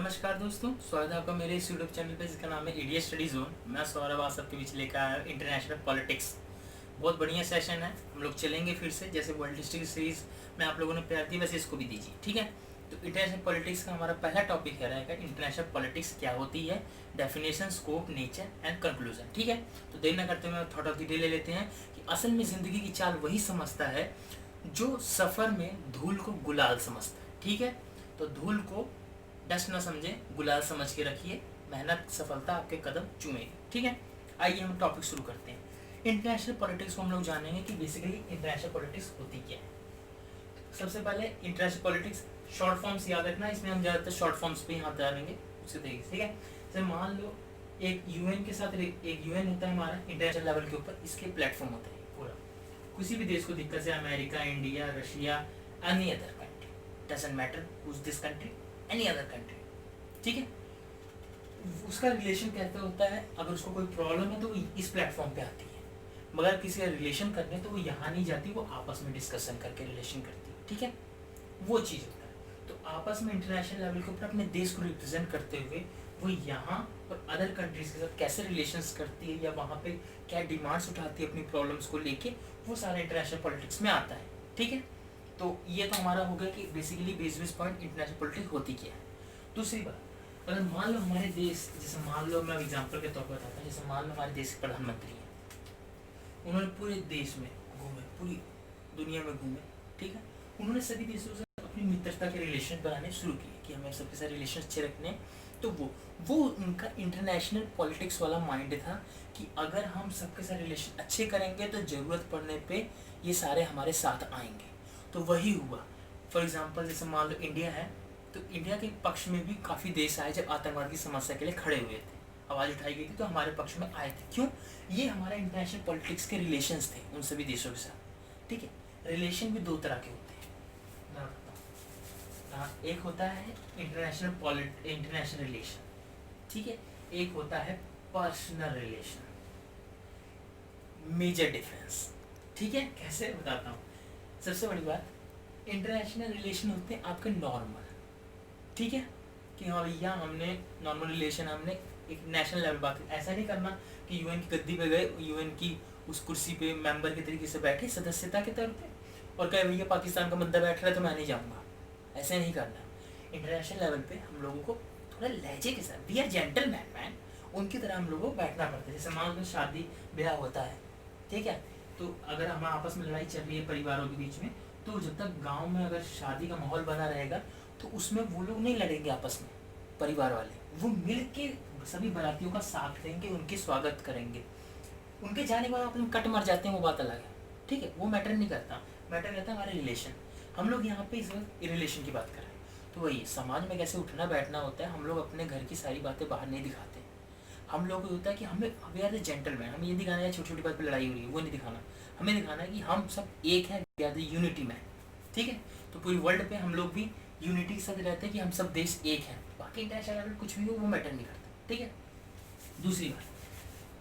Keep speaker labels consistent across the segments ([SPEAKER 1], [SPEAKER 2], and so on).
[SPEAKER 1] नमस्कार दोस्तों, स्वागत है आपका मेरे इस यूट्यूब चैनल पे जिसका नाम है इंडिया स्टडी जोन। मैं सौरभ आप सबके बीच लेकर आया इंटरनेशनल पॉलिटिक्स। बहुत बढ़िया सेशन है, हम लोग चलेंगे फिर से। जैसे वर्ल्ड हिस्ट्री की सीरीज में आप लोगों ने प्यार दी, वैसे इसको भी दीजिए, ठीक है। तो इंटरनेशनल पॉलिटिक्स का हमारा पहला टॉपिक है रहेगा इंटरनेशनल पॉलिटिक्स क्या होती है, definition, scope, nature and conclusion, ठीक है। तो देर न करते हुए थोड़ा ऑफ द डे ले लेते हैं कि असल में ज़िंदगी की चाल वही समझता है जो सफ़र में धूल को गुलाल समझता है, ठीक है। तो धूल को डस्ट न समझे, गुलाल समझ के रखिए, मेहनत सफलता आपके कदम चूमेगी, ठीक है। आइए हम टॉपिक शुरू करते हैं। इंटरनेशनल पॉलिटिक्स को हम लोग जानेंगे कि बेसिकली इंटरनेशनल पॉलिटिक्स होती क्या है। सबसे पहले इंटरनेशनल पॉलिटिक्स शॉर्ट फॉर्म्स याद रखना, इसमें हम ज़्यादातर शॉर्ट फॉर्म्स पे यहाँ जानेंगे उससे देखिए, ठीक है। जैसे मान लो एक यूएन के साथ एक यूएन होता है हमारा इंटरनेशनल लेवल के ऊपर, इसके प्लेटफॉर्म होता है पूरा। किसी भी देश को दिक्कत से, America, India, Russia, any other country, doesn't matter who's this country, any other country, ठीक है। उसका रिलेशन कैसे होता है, अगर उसको कोई प्रॉब्लम है तो वो इस प्लेटफॉर्म पे आती है, मगर किसी का रिलेशन करने तो वो यहाँ नहीं जाती, वो आपस में डिस्कशन करके रिलेशन करती है, ठीक है। वो चीज़ होता है। तो आपस में इंटरनेशनल लेवल के ऊपर अपने देश को रिप्रेजेंट करते हुए वो यहाँ और अदर कंट्रीज के साथ कैसे रिलेशंस करती है या वहाँ पे क्या डिमांड्स उठाती है अपनी प्रॉब्लम्स को लेके, वो सारा इंटरनेशनल पॉलिटिक्स में आता है, ठीक है। तो ये तो हमारा हो गया कि basically basis point international politics होती क्या है। दूसरी बात, अगर मान लो हमारे देश, जैसे मान लो मैं एग्जांपल के तौर पर बताता हूँ, जैसे मान लो हमारे देश के प्रधानमंत्री हैं, उन्होंने पूरे देश में घूमे, पूरी दुनिया में घूमे, ठीक है। उन्होंने सभी देशों से अपनी मित्रता के रिलेशन बनाने शुरू किए कि हमें सबके साथ रिलेशन अच्छे रखने। तो वो उनका इंटरनेशनल पॉलिटिक्स वाला माइंड था कि अगर हम सबके साथ रिलेशन अच्छे करेंगे तो ज़रूरत पड़ने पे ये सारे हमारे साथ आएंगे। तो वही हुआ। फॉर एग्जांपल जैसे मान लो इंडिया है, तो इंडिया के पक्ष में भी काफ़ी देश आए जब आतंकवाद की समस्या के लिए खड़े हुए थे, आवाज़ उठाई गई थी, तो हमारे पक्ष में आए थे। क्यों? ये हमारा इंटरनेशनल पॉलिटिक्स के रिलेशंस थे उन सभी देशों के साथ, ठीक है। रिलेशन भी दो तरह के होते हैं, मैं बताता हूँ। एक होता है इंटरनेशनल रिलेशन, ठीक है। एक होता है पर्सनल रिलेशन। मेजर डिफरेंस, ठीक है। कैसे बताता हूँ। सबसे बड़ी बात, इंटरनेशनल रिलेशन होते हैं आपके नॉर्मल, ठीक है, कि हाँ भैया हमने नॉर्मल रिलेशन, हमने एक नेशनल लेवल बात, ऐसा नहीं करना कि यूएन की गद्दी पे गए, यूएन की उस कुर्सी पे मेंबर के तरीके से बैठे सदस्यता के तौर पे और कहे भैया पाकिस्तान का बंदा बैठ रहा है तो मैं नहीं जाऊँगा, ऐसे नहीं करना। इंटरनेशनल लेवल पे हम लोगों को थोड़ा लहजे के साथ, वी आर जेंटलमैन मैन, उनकी तरह हम लोगों को बैठना पड़ता है। जैसे मान लो शादी ब्याह होता है, ठीक है, तो अगर हम आपस में लड़ाई चल रही है परिवारों के बीच में, तो जब तक गांव में अगर शादी का माहौल बना रहेगा तो उसमें वो लोग नहीं लड़ेंगे आपस में, परिवार वाले, वो मिल के सभी बारातियों का साथ देंगे, उनके स्वागत करेंगे। उनके जाने के बाद आपस में कट मर जाते हैं, वो बात अलग है, ठीक है, वो मैटर नहीं करता। मैटर करता है हमारे रिलेशन। हम लोग यहाँ पे इस वक्त रिलेशन की बात कर रहे हैं। तो वही समाज में कैसे उठना बैठना होता है, हम लोग अपने घर की सारी बातें बाहर नहीं दिखाते। हम लोग को होता है कि हमें वी आर द जेंटलमैन, हमें ये दिखाना है छोटी छोटी बात पर लड़ाई हो रही है वो नहीं दिखाना, हमें दिखाना है कि हम सब एक हैं, we are the unity man, ठीक है। तो पूरी वर्ल्ड पे हम लोग भी यूनिटी के साथ रहते हैं कि हम सब देश एक हैं, बाकी इंटरनेशनल कुछ भी हो वो मैटर नहीं करता, ठीक है। दूसरी बात,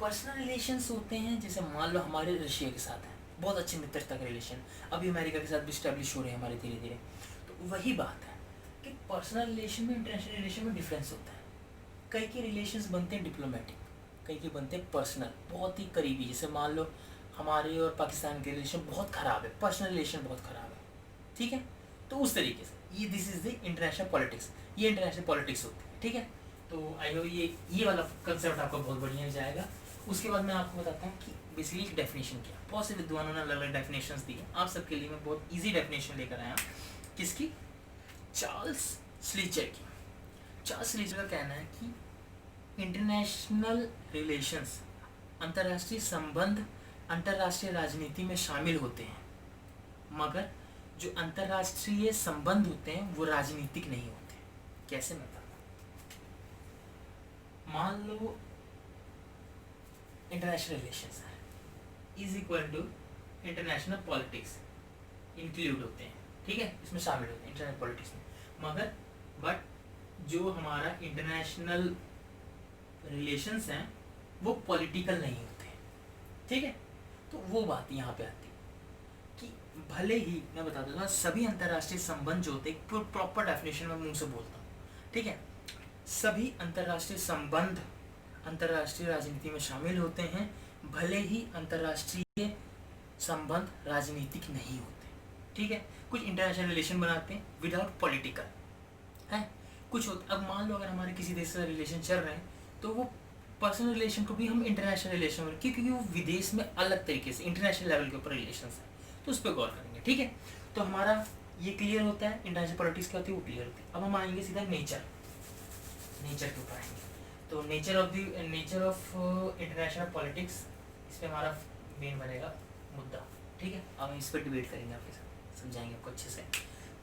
[SPEAKER 1] पर्सनल रिलेशंस होते हैं, जैसे मान लो हमारे रशिया के साथ है बहुत अच्छी मित्रता के रिलेशन, अभी अमेरिका के साथ भी स्टैब्लिश हो रहे हैं हमारे धीरे धीरे। तो वही बात है कि पर्सनल रिलेशन में इंटरनेशनल रिलेशन में डिफरेंस होता है। कई के रिलेशंस बनते हैं डिप्लोमेटिक, कई के बनते हैं पर्सनल, बहुत ही करीबी। जैसे मान लो हमारे और पाकिस्तान के रिलेशन बहुत ख़राब है, पर्सनल रिलेशन बहुत ख़राब है, ठीक है। तो उस तरीके से ये this is the international politics, ये इंटरनेशनल पॉलिटिक्स होती है, ठीक है। तो आई होप ये वाला कंसेप्ट आपको बहुत बढ़िया जाएगा। उसके बाद मैं आपको बताता हूँ कि बेसिकली डेफिनेशन क्या। बहुत से विद्वानों ने अलग अलग डेफिनेशंस दी हैं, आप सबके लिए मैं बहुत ईजी डेफिनेशन लेकर आया। किसकी? चार्ल्स स्लीचर की। चार्ल्स स्लीचर का कहना है कि इंटरनेशनल रिलेशंस, अंतर्राष्ट्रीय संबंध अंतर्राष्ट्रीय राजनीति में शामिल होते हैं, मगर जो अंतर्राष्ट्रीय संबंध होते हैं वो राजनीतिक नहीं होते। कैसे मैं बताता हूँ। मान लो इंटरनेशनल रिलेशंस है is equal to international politics include होते हैं, ठीक है, इसमें शामिल होते हैं इंटरनेशनल पॉलिटिक्स में, मगर बट जो हमारा इंटरनेशनल रिलेशंस हैं वो पॉलिटिकल नहीं होते, ठीक है। तो वो बात यहाँ पे आती है कि भले ही मैं बता दूँगा सभी अंतर्राष्ट्रीय संबंध जो होते हैं, प्रॉपर डेफिनेशन में मुंह से बोलता हूँ, ठीक है। सभी अंतर्राष्ट्रीय संबंध अंतर्राष्ट्रीय राजनीति में शामिल होते हैं, भले ही अंतर्राष्ट्रीय संबंध राजनीतिक नहीं होते। ठीक है, कुछ इंटरनेशनल रिलेशन बनाते हैं विदाउट पॉलिटिकल है, कुछ होता। अब मान लो अगर हमारे किसी देश से रिलेशन चल रहे हैं तो वो पर्सनल रिलेशन को भी हम इंटरनेशनल रिलेशन में, क्योंकि वो विदेश में अलग तरीके से इंटरनेशनल लेवल के ऊपर रिलेशन है, तो उस पर गौर करेंगे। ठीक है, तो हमारा ये क्लियर होता है, इंटरनेशनल पॉलिटिक्स क्या होती है वो क्लियर होती है। अब हम आएंगे सीधा नेचर के ऊपर आएंगे। तो नेचर ऑफ इंटरनेशनल पॉलिटिक्स, इस पर हमारा मेन बनेगा मुद्दा। ठीक है, अब हम इस पर डिबेट करेंगे, आपके साथ समझाएंगे आपको अच्छे से।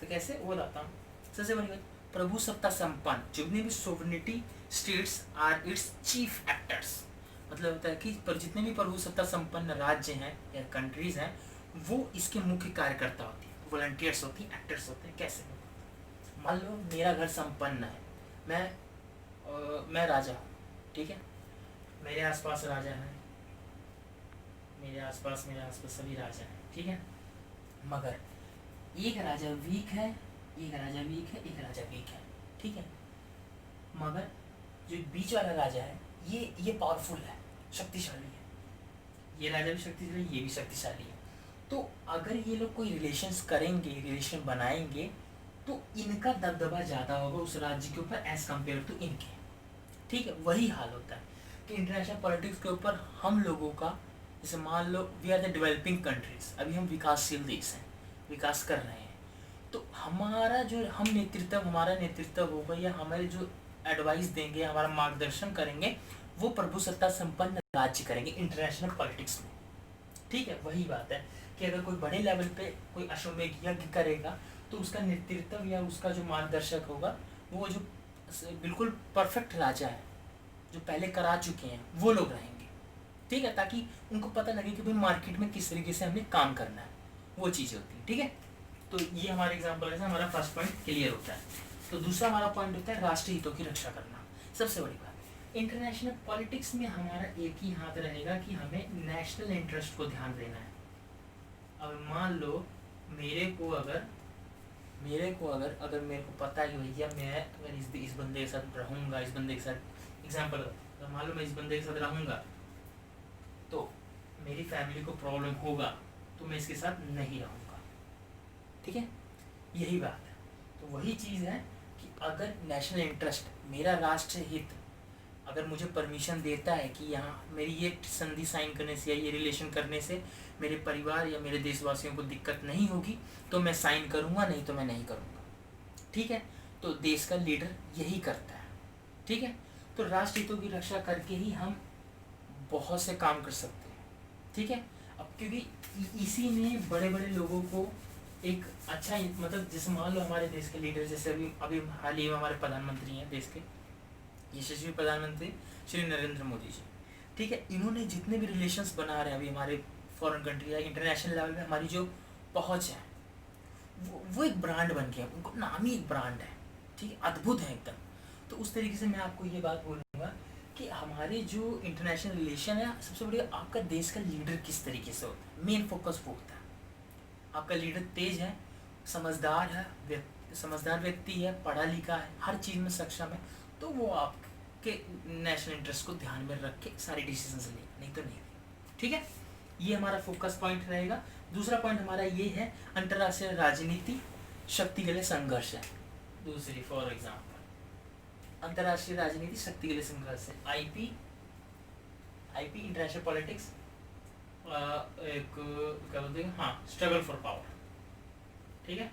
[SPEAKER 1] तो कैसे वो बताता हूँ। सबसे बड़ी बात, प्रभु सत्ता संपन्न जितने भी sovereignty states are its chief actors, मतलब होता है कि पर जितने भी प्रभु सत्ता संपन्न राज्य हैं या कंट्रीज हैं वो इसके मुख्य कार्यकर्ता होती है, वॉलंटियर्स होती हैं, एक्टर्स होते हैं। कैसे? मान लो मेरा घर संपन्न है, मैं राजा हूँ। ठीक है, मेरे आसपास राजा हैं, मेरे आसपास सभी राजा हैं। ठीक है, मगर एक राजा वीक है, एक राजा वीक है। ठीक है, मगर जो बीच वाला राजा है ये पावरफुल है, शक्तिशाली है। ये राजा भी शक्तिशाली, ये भी शक्तिशाली है। तो अगर ये लोग कोई रिलेशंस करेंगे, रिलेशन बनाएंगे, तो इनका दबदबा ज़्यादा होगा उस राज्य के ऊपर एज कम्पेयर टू इनके। ठीक है, वही हाल होता है कि इंटरनेशनल पॉलिटिक्स के ऊपर हम लोगों का, जैसे मान लो we are the developing countries, अभी हम विकासशील देश हैं, विकास कर रहे हैं, तो हमारा नेतृत्व होगा या हमारे जो एडवाइस देंगे, हमारा मार्गदर्शन करेंगे, वो प्रभु सत्ता संपन्न राज्य करेंगे इंटरनेशनल पॉलिटिक्स में। ठीक है, वही बात है कि अगर कोई बड़े लेवल पे कोई अश्वमेध यज्ञ करेगा तो उसका नेतृत्व या उसका जो मार्गदर्शक होगा वो जो बिल्कुल परफेक्ट राजा है, जो पहले करा चुके हैं, वो लोग रहेंगे। ठीक है, ताकि उनको पता लगे कि भाई मार्केट में किस तरीके से हमें काम करना है, वो चीज़ें होती हैं। ठीक है, तो ये हमारे एग्जाम्पल है, हमारा फर्स्ट पॉइंट क्लियर होता है। तो दूसरा हमारा पॉइंट होता है राष्ट्रीय हितों की रक्षा करना। सबसे बड़ी बात, इंटरनेशनल पॉलिटिक्स में हमारा एक ही हाथ रहेगा कि हमें नेशनल इंटरेस्ट को ध्यान देना है। अब मान लो मेरे को अगर मेरे को पता है कि भैया मैं अगर इस बंदे के साथ रहूँगा, इस बंदे के साथ एग्जाम्पल, तो मान लो मैं इस बंदे के साथ रहूँगा तो मेरी फैमिली को प्रॉब्लम होगा, तो मैं इसके साथ नहीं रहूँगा। ठीक है, यही बात है। तो वही चीज़ है कि अगर नेशनल इंटरेस्ट, मेरा राष्ट्र हित अगर मुझे परमिशन देता है कि यहाँ मेरी ये संधि साइन करने से या ये रिलेशन करने से मेरे परिवार या मेरे देशवासियों को दिक्कत नहीं होगी, तो मैं साइन करूँगा, नहीं तो मैं नहीं करूँगा। ठीक है, तो देश का लीडर यही करता है। ठीक है, तो राष्ट्र हितों की रक्षा करके ही हम बहुत से काम कर सकते हैं। ठीक है, अब क्योंकि इसी में बड़े बड़े लोगों को एक अच्छा, मतलब जैसे मान लो हमारे देश के लीडर, जैसे अभी हाल ही में हमारे प्रधानमंत्री हैं देश के, यशस्वी प्रधानमंत्री श्री नरेंद्र मोदी जी। ठीक है, इन्होंने जितने भी रिलेशंस बना रहे हैं अभी हमारे फॉरेन कंट्री या इंटरनेशनल लेवल में, हमारी जो पहुंच है वो एक ब्रांड बन गया, उनको नाम ही एक ब्रांड है। ठीक है, अद्भुत है एकदम। तो उस तरीके से मैं आपको ये बात बोलूँगा कि हमारे जो इंटरनेशनल रिलेशन है, सबसे बड़ी आपका देश का लीडर किस तरीके से होता है, मेन फोकस वो होता है। आपका लीडर तेज है, समझदार है, समझदार व्यक्ति है, पढ़ा लिखा है, हर चीज़ में सक्षम है, तो वो आपके नेशनल इंटरेस्ट को ध्यान में रख के सारे डिसीजंस ले, नहीं तो नहीं। ठीक है, ये हमारा फोकस पॉइंट रहेगा। दूसरा पॉइंट हमारा ये है अंतर्राष्ट्रीय राजनीति शक्ति के लिए संघर्ष है। दूसरी फॉर एग्जाम्पल अंतर्राष्ट्रीय राजनीति शक्ति के लिए संघर्ष है, आईपी इंटरनेशनल पॉलिटिक्स, एक क्या बोलते हैं, हाँ, स्ट्रगल फॉर पावर। ठीक है,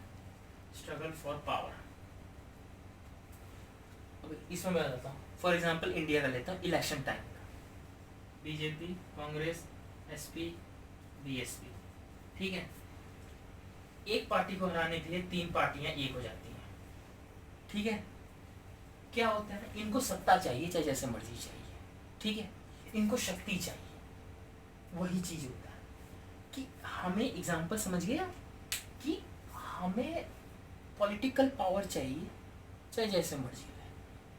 [SPEAKER 1] स्ट्रगल फॉर पावर। अब इसमें मैं बताता हूँ, फॉर एग्जांपल इंडिया का लेता हूँ, इलेक्शन टाइम का बीजेपी, कांग्रेस, एसपी, बीएसपी। ठीक है, एक पार्टी को हराने के लिए 3 पार्टियां एक हो जाती हैं। ठीक है, क्या होता है, इनको सत्ता चाहिए, चाहे जैसे मर्जी चाहिए। ठीक है, इनको शक्ति चाहिए। वही चीज़ होता है कि हमें एग्जाम्पल समझ गया कि हमें पॉलिटिकल पावर चाहिए, चाहे जैसे मर्जी रहे।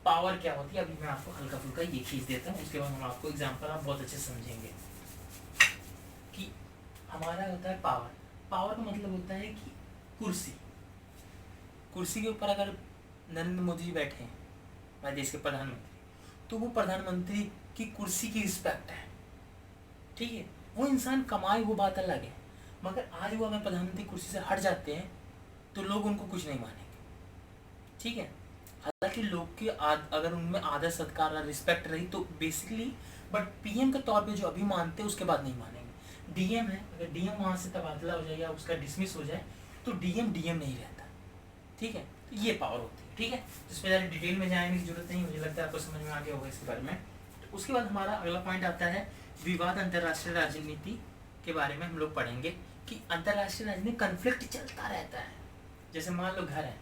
[SPEAKER 1] पावर क्या होती है, अभी मैं आपको हल्का फुल्का ये खींच देता हूँ, उसके बाद हम आपको एग्जाम्पल आप बहुत अच्छे समझेंगे कि हमारा होता है पावर। पावर का मतलब होता है कि कुर्सी के ऊपर अगर नरेंद्र मोदी जी बैठे हैं हमारे देश के प्रधानमंत्री, तो वो प्रधानमंत्री की कुर्सी की रिस्पेक्ट है, ठीक है। वो इंसान कमाए वो बात अलग है, मगर आज वो अगर प्रधानमंत्री कुर्सी से हट जाते हैं तो लोग उनको कुछ नहीं मानेंगे, ठीक है। हालांकि लोग के अगर उनमें आदर सत्कार और रिस्पेक्ट रही तो बेसिकली, बट पीएम के तौर पे जो अभी मानते हैं उसके बाद नहीं मानेंगे। डीएम है, अगर डीएम वहाँ से तबादला हो जाए या उसका डिसमिस हो जाए तो डीएम डीएम नहीं रहता, ठीक है। तो ये पावर होती है, ठीक है। इसमें ज़्यादा डिटेल में जाने की जरूरत नहीं, मुझे लगता है आपको समझ में आ गया होगा इसके बारे में। तो उसके बाद हमारा अगला पॉइंट आता है विवाद अंतर्राष्ट्रीय राजनीति के बारे में हम लोग पढ़ेंगे कि अंतर्राष्ट्रीय राजनीति कन्फ्लिक्ट चलता रहता है। जैसे मान लो घर है,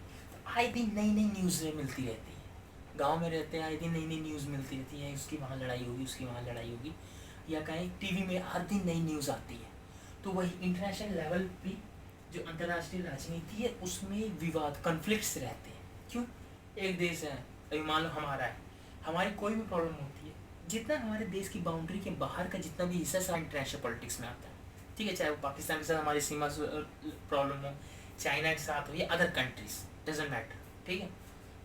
[SPEAKER 1] आए दिन नई नई न्यूज़ मिलती रहती है, गांव में रहते हैं आए दिन नई नई न्यूज़ मिलती रहती है, उसकी वहाँ लड़ाई होगी, उसकी वहाँ लड़ाई होगी, या कहीं टीवी में हर दिन नई न्यूज़ आती है। तो वही इंटरनेशनल लेवल पे जो अंतर्राष्ट्रीय राजनीति है उसमें विवाद कन्फ्लिक्ट्स रहते हैं। क्यों? एक देश है, अभी मान लो हमारा है, हमारी कोई भी प्रॉब्लम होती है, जितना हमारे देश की बाउंड्री के बाहर का जितना भी हिस्सा सारा इंटरनेशनल पॉलिटिक्स में आता है, ठीक है। चाहे वो पाकिस्तान के साथ हमारी सीमा प्रॉब्लम हो, चाइना के साथ हो या अदर कंट्रीज, डजेंट मैटर, ठीक है।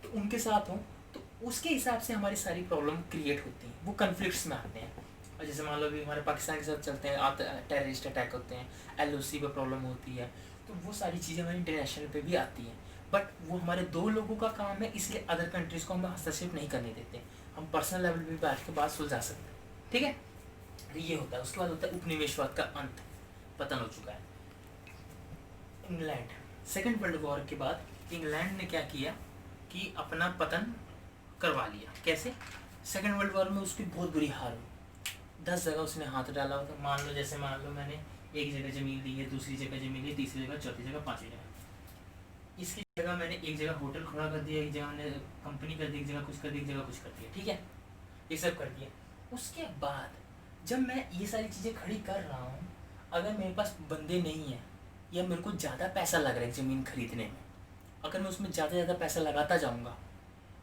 [SPEAKER 1] तो उनके साथ हो तो उसके हिसाब से हमारी सारी प्रॉब्लम क्रिएट होती हैं, वो कन्फ्लिक्ट्स में आते हैं। और जैसे मान लो भी हमारे पाकिस्तान के साथ चलते हैं, टेररिस्ट अटैक होते हैं, एलओसी पर प्रॉब्लम होती है, तो वो सारी चीज़ें हमारे इंटरनेशनल पे भी आती हैं। बट वो हमारे दो लोगों का काम है, इसलिए अदर कंट्रीज़ को हम हस्तक्षेप नहीं करने देते, हम पर्सनल लेवल पे बैठ के बात सुलझा सकते हैं, ठीक है। तो ये होता है। उसके बाद होता है उपनिवेशवाद का अंत, पतन हो चुका है। इंग्लैंड, सेकेंड वर्ल्ड वॉर के बाद इंग्लैंड ने क्या किया कि अपना पतन करवा लिया। कैसे? सेकेंड वर्ल्ड वॉर में उसकी बहुत बुरी हार हुई, 10 जगह उसने हाथ डाला होता। मान लो जैसे मान लो मैंने एक जगह ज़मीन ली है, दूसरी जगह ज़मीन ली, तीसरी जगह, चौथी जगह, पाँचवीं जगह। इसकी जगह मैंने एक जगह होटल खड़ा कर दिया, एक जगह मैंने कंपनी कर दी, एक जगह कुछ कर दी, एक जगह कुछ कर दिया, ठीक है। ये सब कर दिया। उसके बाद जब मैं ये सारी चीज़ें खड़ी कर रहा हूँ, अगर मेरे पास बंदे नहीं हैं या मेरे को ज़्यादा पैसा लग रहा है ज़मीन खरीदने में, अगर मैं उसमें ज़्यादा पैसा लगाता जाऊँगा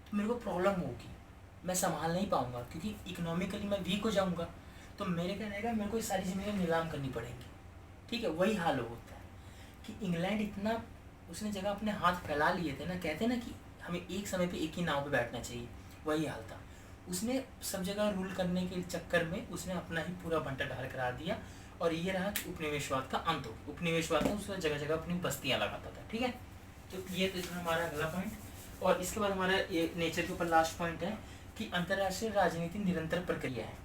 [SPEAKER 1] तो मेरे को प्रॉब्लम होगी, मैं संभाल नहीं पाऊँगा, क्योंकि इकोनॉमिकली मैं वीक हो जाऊँगा। तो मेरे क्या रहेगा, मेरे को ये सारी ज़मीनें नीलाम करनी पड़ेंगी, ठीक है। वही हाल होता है कि इंग्लैंड इतना उसने जगह अपने हाथ फैला लिए थे ना, कहते हैं ना कि हमें एक समय पे एक ही नाव पे बैठना चाहिए, वही हाल था। उसने सब जगह रूल करने के चक्कर में उसने अपना ही पूरा बंटाढार करा दिया, और ये रहा कि उपनिवेशवाद का अंत हो। उपनिवेशवाद में उसने जगह जगह अपनी बस्तियाँ लगाता था, ठीक है। तो ये तो हमारा अगला पॉइंट। और इसके बाद हमारा ये नेचर के ऊपर लास्ट पॉइंट है कि अंतर्राष्ट्रीय राजनीति निरंतर प्रक्रिया है,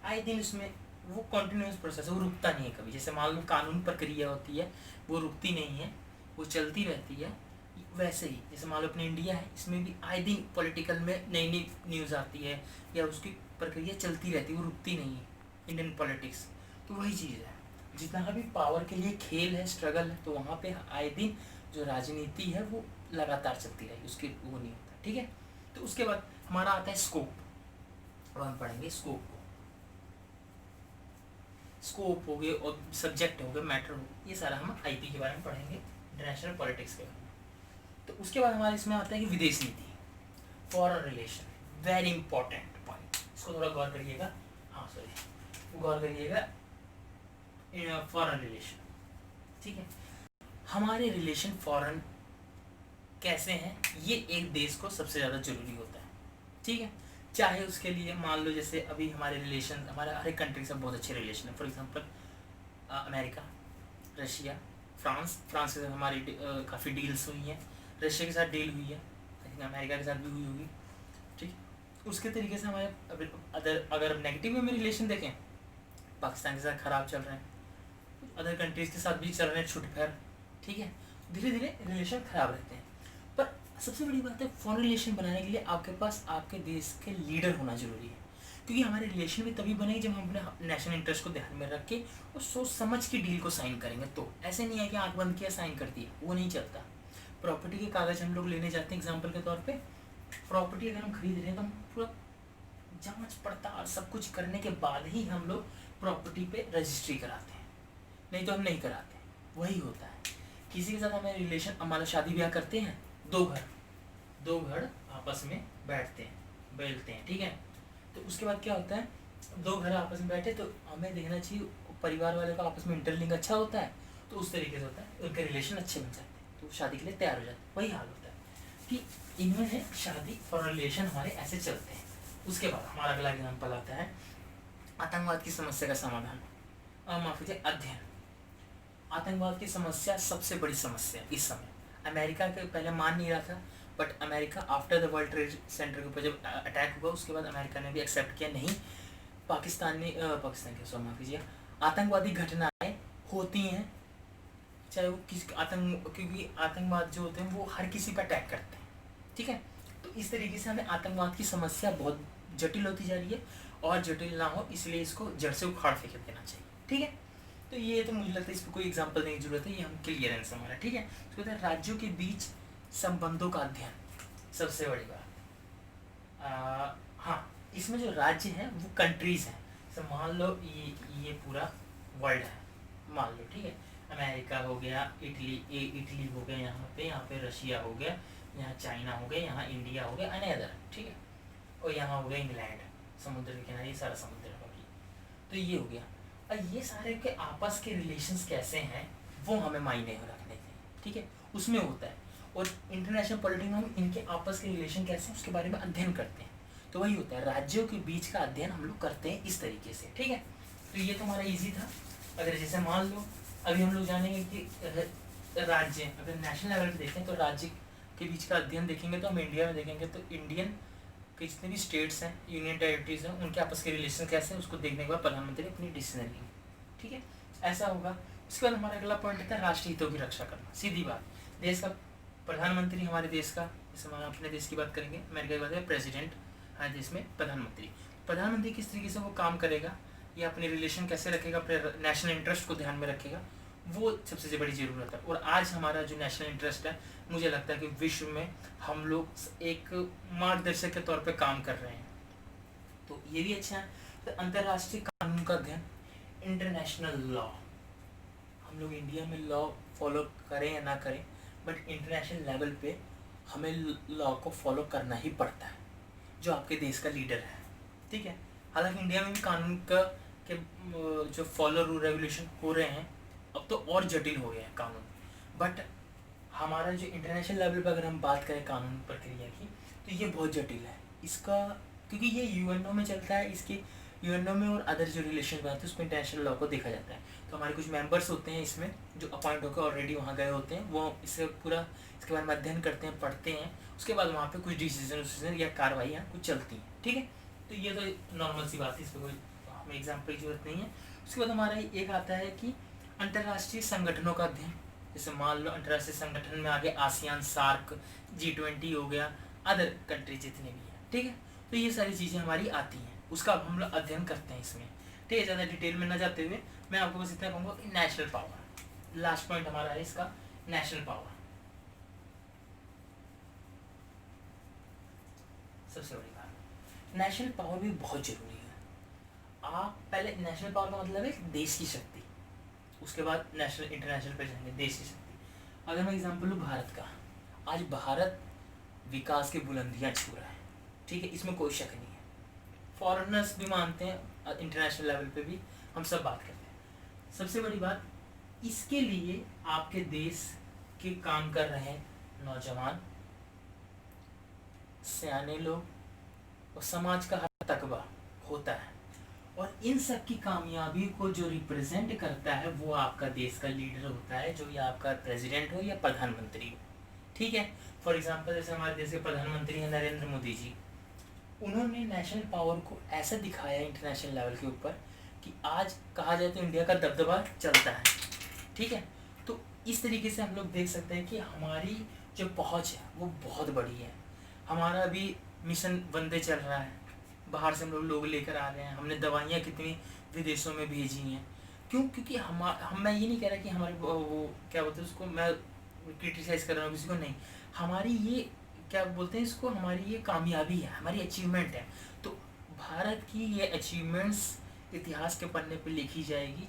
[SPEAKER 1] आए दिन उसमें वो कॉन्टिन्यूस प्रोसेस है, वो रुकता नहीं है कभी। जैसे मान लो कानून प्रक्रिया होती है, वो रुकती नहीं है, वो चलती रहती है। वैसे ही जैसे मान लो अपने इंडिया है, इसमें भी आए दिन पॉलिटिकल में नई नई न्यूज़ आती है या उसकी प्रक्रिया चलती रहती है, वो रुकती नहीं है इंडियन पॉलिटिक्स। तो वही चीज़ है, जितना भी पावर के लिए खेल है, स्ट्रगल है, तो वहाँ पे आए दिन जो राजनीति है वो लगातार चलती रहेगी, उसके वो नहीं होता, ठीक है। तो उसके बाद हमारा आता है स्कोप। अब हम पढ़ेंगे स्कोप को। स्कोप हो गए और सब्जेक्ट हो गए, मैटर हो गए, ये सारा हम आईपी के बारे में पढ़ेंगे, इंटरनेशनल पॉलिटिक्स के बारे में। तो उसके बाद हमारे इसमें आता है कि विदेश नीति, foreign relation, very important point, इसको थोड़ा गौर करिएगा। हाँ सॉरी, गौर करिएगा, फॉरेन रिलेशन, ठीक है। हमारे रिलेशन फॉरेन कैसे हैं, ये एक देश को सबसे ज़्यादा जरूरी होता है, ठीक है। चाहे उसके लिए मान लो जैसे अभी हमारे रिलेशन, हमारे हर एक कंट्री से बहुत अच्छे रिलेशन है। For example America, Russia, France के साथ हमारी काफ़ी डील्स हुई हैं, रशिया के साथ डील हुई है, आई थिंक अमेरिका के साथ भी हुई होगी, ठीक। उसके तरीके से हमारे अगर नेगेटिव में रिलेशन देखें, पाकिस्तान के साथ ख़राब चल रहे हैं, अदर कंट्रीज़ के साथ भी चल रहे हैं छुटफेर, ठीक है। धीरे धीरे रिलेशन ख़राब रहते हैं। पर सबसे बड़ी बात है, फॉरेन रिलेशन बनाने के लिए आपके पास आपके देश के लीडर होना जरूरी है, क्योंकि हमारे रिलेशन भी तभी बनेंगे जब हम अपने नेशनल इंटरेस्ट को ध्यान में रख के और सोच समझ के डील को साइन करेंगे। तो ऐसे नहीं है कि आंख बंद किया साइन कर दिया, वो नहीं चलता। प्रॉपर्टी के कागज़ हम लोग लेने जाते हैं एग्जाम्पल के तौर पर, प्रॉपर्टी अगर हम खरीद रहे हैं तो हम पूरा जाँच पड़ताल सब कुछ करने के बाद ही हम लोग प्रॉपर्टी पे रजिस्ट्री कराते हैं, नहीं तो हम नहीं कराते। वही होता है किसी के साथ हमें रिलेशन, हमारा शादी ब्याह करते हैं, दो घर आपस में बैठते हैं, बैलते हैं, ठीक है। तो उसके बाद क्या होता है, दो घर आपस में बैठे तो हमें देखना चाहिए परिवार वाले का आपस में इंटरलिंक अच्छा होता है, तो उस तरीके से होता है उनके रिलेशन अच्छे बन जाते हैं, तो शादी के लिए तैयार हो जाते हैं। वही हाल होता है कि इनमें शादी और रिलेशन हमारे ऐसे चलते हैं। उसके बाद हमारा अगला एग्जाम्पल आता है आतंकवाद की समस्या का समाधान, माफ कीजिए अध्ययन। आतंकवाद की समस्या सबसे बड़ी समस्या इस समय। अमेरिका के पहले मान नहीं रहा था, but America after the world trade centre के ऊपर जब अटैक हुआ उसके बाद अमेरिका ने भी एक्सेप्ट किया, नहीं पाकिस्तान के सो माफ कीजिए आतंकवादी घटनाएं होती हैं, चाहे वो किसी क्योंकि आतंकवाद जो होते हैं वो हर किसी पर अटैक करते हैं, ठीक है। तो इस तरीके से हमें आतंकवाद की समस्या बहुत जटिल होती जा रही है, और जटिल ना हो इसलिए इसको जड़ से उखाड़ फेंक देना चाहिए, ठीक है। तो ये तो मुझे लगता है इस पर कोई एग्जाम्पल नहीं की जरूरत है, ये हम क्लियरेंस हमारा, ठीक है। उसके बाद राज्यों के बीच संबंधों का अध्ययन, सबसे बड़ी बात। हाँ, इसमें जो राज्य हैं वो कंट्रीज हैं। तो मान लो ये पूरा वर्ल्ड है, मान लो, ठीक है। अमेरिका हो गया, इटली हो गया, यहाँ पे रशिया हो गया, यहाँ चाइना हो गया, यहाँ इंडिया हो गया, अनदर, ठीक है। और यहाँ हो गया इंग्लैंड, समुद्र के किनारे, ये सारा समुद्र है बाकी। तो ये हो गया। और ये सारे के आपस के रिलेशंस कैसे हैं वो हमें मायने रखने चाहिए, ठीक है, उसमें होता है। और इंटरनेशनल पॉलिटिक्स में हम इनके आपस के रिलेशन कैसे हैं उसके बारे में अध्ययन करते हैं। तो वही होता है, राज्यों के बीच का अध्ययन हम लोग करते हैं इस तरीके से, ठीक है। तो ये तो हमारा ईजी था। अगर जैसे मान लो अभी हम लोग जानेंगे कि राज्य, अगर नेशनल लेवल पे देखें तो राज्य के बीच का अध्ययन देखेंगे, तो हम इंडिया में देखेंगे तो इंडियन के जितने भी स्टेट्स हैं, यूनियन टेरिटरीज हैं, उनके आपस के रिलेशन कैसे हैं उसको देखने के बाद प्रधानमंत्री अपनी डिसीजन लेंगे, ठीक है, ऐसा होगा। उसके बाद हमारा अगला पॉइंट आता है राष्ट्रीय हितों की रक्षा करना। सीधी बात, देश का प्रधानमंत्री हमारे देश का, जैसे हम अपने देश की बात करेंगे, अमेरिका की बात है प्रेसिडेंट, हमारे देश में प्रधानमंत्री किस तरीके से वो काम करेगा, या अपने रिलेशन कैसे रखेगा, अपने नेशनल इंटरेस्ट को ध्यान में रखेगा, वो सबसे बड़ी ज़रूरत है। और आज हमारा जो नेशनल इंटरेस्ट है, मुझे लगता है कि विश्व में हम लोग एक मार्गदर्शक के तौर पे काम कर रहे हैं, तो ये भी अच्छा है। तो अंतर्राष्ट्रीय कानून का अध्ययन, इंटरनेशनल लॉ, हम लोग इंडिया में लॉ फॉलो करें या ना करें, बट इंटरनेशनल लेवल पे हमें लॉ को फॉलो करना ही पड़ता है, जो आपके देश का लीडर है, ठीक है। हालांकि इंडिया में भी कानून का के जो फॉलो रूल रेगुलेशन हो रहे हैं, अब तो और जटिल हो गया है कानून, बट हमारा जो इंटरनेशनल लेवल पर अगर हम बात करें कानून प्रक्रिया की, तो ये बहुत जटिल है इसका, क्योंकि ये यूएनओ में चलता है, इसके यूएनओ में और अदर जो रिलेशन बनते हैं उसमें इंटरनेशनल लॉ को देखा जाता है। तो हमारे कुछ मेंबर्स होते हैं इसमें जो अपॉइंट होकर ऑलरेडी वहाँ गए होते हैं, वो इससे पूरा इसके बारे में अध्ययन करते हैं, पढ़ते हैं, उसके बाद वहाँ पे कुछ डिसीजन या कार्रवाइयाँ कुछ चलती हैं, ठीक है। तो ये तो नॉर्मल सी बात है, इस पर कोई हमें एग्जाम्पल की जरूरत नहीं है। उसके बाद हमारा एक आता है कि अंतर्राष्ट्रीय संगठनों का अध्ययन, जैसे मान लो अंतर्राष्ट्रीय संगठन में आगे आसियान, सार्क, G20 हो गया, अदर कंट्री जितने भी हैं, ठीक है। तो ये सारी चीज़ें हमारी आती हैं, उसका अब हम लोग अध्ययन करते हैं इसमें, ठीक है। ज़्यादा डिटेल में ना जाते हुए मैं आपको बस इतना कहूँगा कि नेशनल पावर, लास्ट पॉइंट हमारा है इसका, नेशनल पावर सबसे बड़ी बात। नेशनल पावर भी बहुत जरूरी है। आप पहले नेशनल पावर का मतलब है देश की शक्ति, उसके बाद नेशनल इंटरनेशनल पे जाएंगे, देश की शक्ति। अगर मैं एग्जांपल लूँ भारत का, आज भारत विकास की बुलंदियां छू रहा है, ठीक है, इसमें कोई शक नहीं है। फॉरेनर्स भी मानते हैं, इंटरनेशनल लेवल पे भी हम सब बात करते हैं। सबसे बड़ी बात, इसके लिए आपके देश के काम कर रहे नौजवान, सियाने लोग और समाज का हर तकबा होता है, और इन सब की कामयाबी को जो रिप्रेजेंट करता है वो आपका देश का लीडर होता है, जो या आपका प्रेसिडेंट हो या प्रधानमंत्री हो, ठीक है। फॉर एग्जांपल जैसे हमारे देश के प्रधानमंत्री हैं नरेंद्र मोदी जी, उन्होंने नेशनल पावर को ऐसा दिखाया इंटरनेशनल लेवल के ऊपर कि आज कहा जाए तो इंडिया का दबदबा चलता है, ठीक है। तो इस तरीके से हम लोग देख सकते हैं कि हमारी जो पहुँच है वो बहुत बड़ी है। हमारा अभी मिशन वंदे चल रहा है, बाहर से हम लोग लेकर आ रहे हैं, हमने दवाइयाँ कितनी विदेशों में भेजी हैं, क्यों? क्योंकि मैं ये नहीं कह रहा कि हमारे वो क्या बोलते हैं उसको, मैं क्रिटिसाइज़ कर रहा हूँ किसी को, नहीं, हमारी ये क्या बोलते हैं इसको, हमारी ये कामयाबी है, हमारी अचीवमेंट है। तो भारत की ये अचीवमेंट्स इतिहास के पन्ने पे लिखी जाएगी,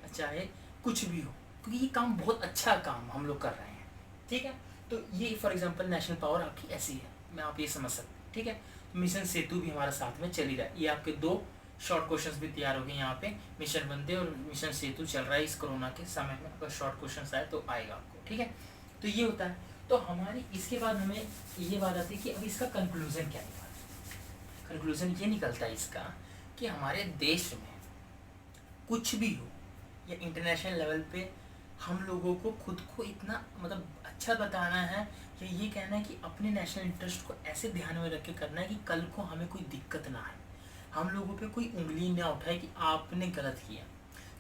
[SPEAKER 1] चाहे कुछ भी हो, क्योंकि ये काम बहुत अच्छा काम हम लोग कर रहे हैं, ठीक है। तो ये फॉर एग्जांपल नेशनल पावर आपकी ऐसी है, मैं आप ये समझ सकते हैं, ठीक है। मिशन सेतु भी हमारा साथ में चल ही रहा है, ये आपके 2 शॉर्ट क्वेश्चंस भी तैयार हो गए यहाँ पे, मिशन वंदे और मिशन सेतु चल रहा है इस कोरोना के समय में, अगर शॉर्ट क्वेश्चन आए तो आएगा आपको, ठीक है। तो ये होता है। तो हमारी इसके बाद हमें ये बात आती है कि अब इसका कंक्लूज़न क्या निकलता है। कंक्लूज़न ये निकलता है इसका कि हमारे देश में कुछ भी हो या इंटरनेशनल लेवल पे हम लोगों को खुद को इतना मतलब अच्छा बताना है या ये कहना है कि अपने नेशनल इंटरेस्ट को ऐसे ध्यान में रख के करना है कि कल को हमें कोई दिक्कत ना आए, हम लोगों पे कोई उंगली ना उठाए कि आपने गलत किया।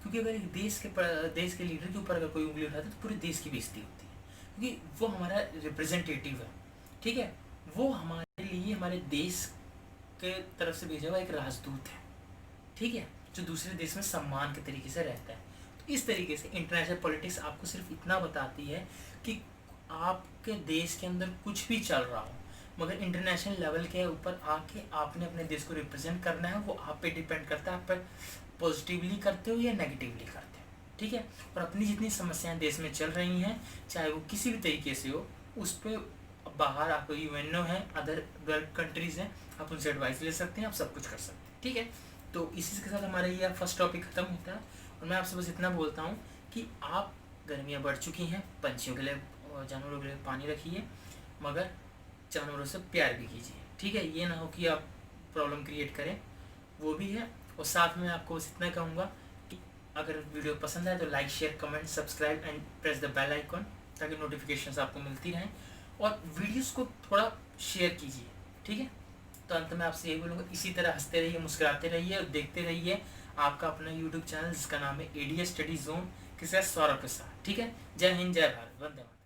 [SPEAKER 1] क्योंकि अगर एक देश के लीडर के ऊपर अगर कोई उंगली उठाता है तो पूरे देश की बेइज्जती होती है, क्योंकि वो हमारा रिप्रेजेंटेटिव है, ठीक है, वो हमारे लिए हमारे देश के तरफ से भेजा हुआ एक राजदूत है, ठीक है, जो दूसरे देश में सम्मान के तरीके से रहता है। तो इस तरीके से इंटरनेशनल पॉलिटिक्स आपको सिर्फ इतना बताती है कि आपके देश के अंदर कुछ भी चल रहा हो, मगर इंटरनेशनल लेवल के ऊपर आके आपने अपने देश को रिप्रेजेंट करना है, वो आप पे डिपेंड करता है, आप पर पॉजिटिवली करते हो या नेगेटिवली करते हो, ठीक है। और अपनी जितनी समस्याएं देश में चल रही हैं, चाहे वो किसी भी तरीके से हो, उस पर बाहर आप यूएनओ है, अदर कंट्रीज़ हैं, आप उनसे एडवाइस ले सकते हैं, आप सब कुछ कर सकते हैं, ठीक है। तो इसी के साथ हमारा ये फर्स्ट टॉपिक ख़त्म होता है और मैं आपसे बस इतना बोलता हूँ कि आप गर्मियाँ बढ़ चुकी हैं, पंछियों के लिए और जानवरों के लिए पानी रखिए, मगर जानवरों से प्यार भी कीजिए, ठीक है। ये ना हो कि आप प्रॉब्लम क्रिएट करें, वो भी है। और साथ में आपको बस इतना कहूँगा कि अगर वीडियो पसंद आए तो like, share, comment, subscribe and press the bell icon, ताकि नोटिफिकेशंस आपको मिलती रहें, और वीडियोस को थोड़ा शेयर कीजिए, ठीक है। तो अंत में आपसे यही बोलूँगा, इसी तरह हंसते रहिए, मुस्कुराते रहिए और देखते रहिए आपका अपना यूट्यूब चैनल जिसका नाम है एडीएस स्टडी जोन के साथ सौरभ के साथ, ठीक है। जय हिंद, जय भारत, वंदे मातरम।